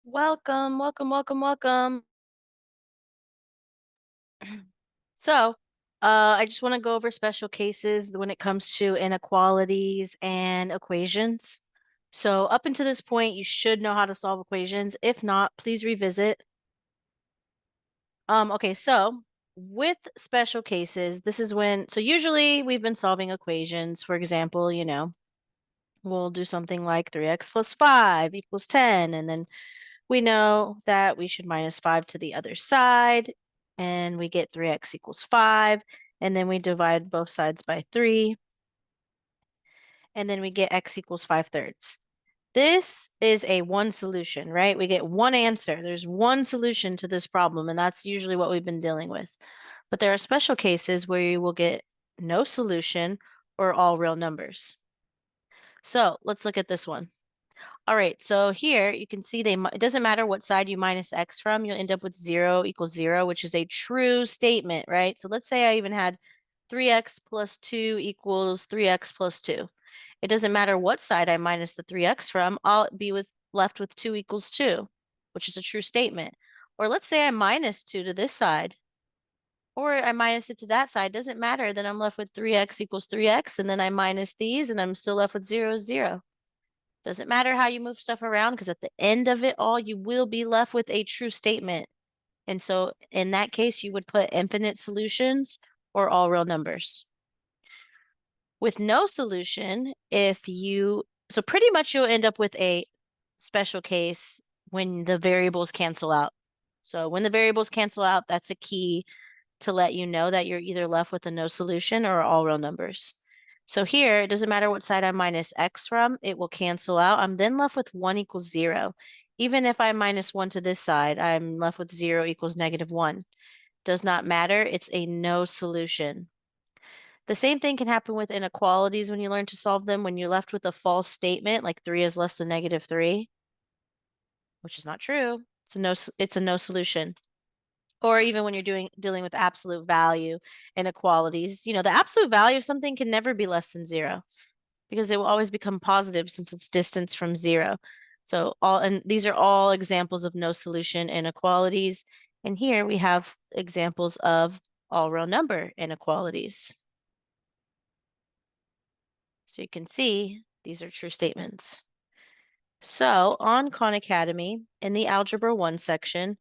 Welcome, welcome, welcome, welcome. So, I just want to go over special cases when it comes to inequalities and equations. So, up until this point, you should know how to solve equations. If not, please revisit. Okay, so with special cases, this is when, so usually we've been solving equations. For example, we'll do something like 3x plus 5 equals 10, and then we know that we should minus 5 to the other side, and we get 3x equals 5, and then we divide both sides by 3, and then we get x equals 5/3. This is a one solution, right? We get one answer. There's one solution to this problem, and that's usually what we've been dealing with. But there are special cases where you will get no solution or all real numbers. So let's look at this one. All right, so here you can see it doesn't matter what side you minus x from, you'll end up with 0 equals 0, which is a true statement, right? So let's say I even had 3x plus 2 equals 3x plus 2. It doesn't matter what side I minus the 3x from, I'll be left with 2 equals 2, which is a true statement. Or let's say I minus 2 to this side, or I minus it to that side, doesn't matter, then I'm left with 3x equals 3x, and then I minus these, and I'm still left with 0, 0. Doesn't matter how you move stuff around, because at the end of it all, you will be left with a true statement. And so in that case, you would put infinite solutions or all real numbers. With no solution, so pretty much you'll end up with a special case when the variables cancel out. So when the variables cancel out, that's a key to let you know that you're either left with a no solution or all real numbers. So here, it doesn't matter what side I minus x from, it will cancel out. I'm then left with 1 equals 0. Even if I minus 1 to this side, I'm left with 0 equals -1. Does not matter. It's a no solution. The same thing can happen with inequalities when you learn to solve them. When you're left with a false statement, like 3 is less than -3, which is not true. It's a no solution. Or even when you're dealing with absolute value inequalities, the absolute value of something can never be less than 0 because it will always become positive since it's distance from 0. And these are all examples of no solution inequalities. And here we have examples of all real number inequalities. So you can see these are true statements. So on Khan Academy, in the Algebra 1 section,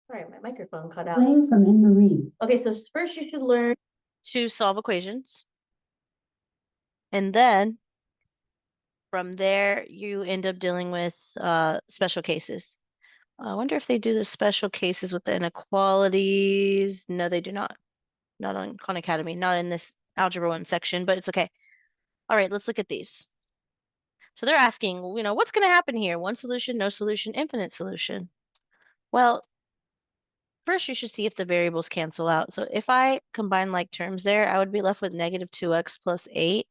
all right, my microphone cut out. Playing from Anne-Marie. Okay, so first you should learn to solve equations. And then from there, you end up dealing with special cases. I wonder if they do the special cases with the inequalities. No, they do not. Not on Khan Academy, not in this Algebra 1 section, but it's okay. All right, let's look at these. So they're asking, what's going to happen here? One solution, no solution, infinite solution. Well, first you should see if the variables cancel out. So if I combine like terms there, I would be left with -2x plus 8.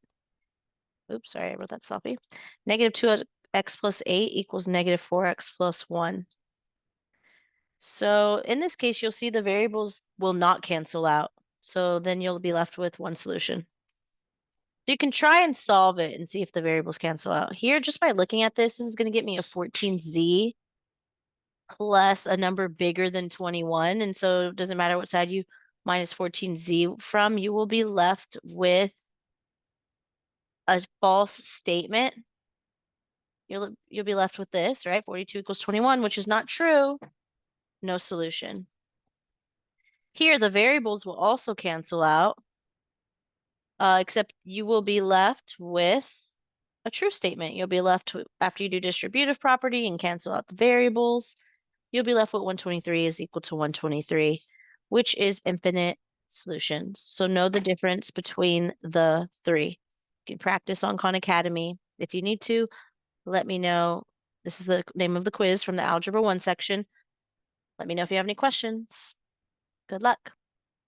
Oops, sorry, I wrote that sloppy. -2x plus 8 equals -4x plus 1. So in this case, you'll see the variables will not cancel out. So then you'll be left with one solution. You can try and solve it and see if the variables cancel out. Here, just by looking at this is going to get me a 14z plus a number bigger than 21. And so it doesn't matter what side you minus 14z from, you will be left with a false statement. You'll be left with this, right? 42 equals 21, which is not true. No solution. Here, the variables will also cancel out, except you will be left with a true statement. You'll be left with, after you do distributive property and cancel out the variables, you'll be left with 123 is equal to 123, which is infinite solutions. So know the difference between the three. You can practice on Khan Academy. If you need to, let me know. This is the name of the quiz from the Algebra 1 section. Let me know if you have any questions. Good luck.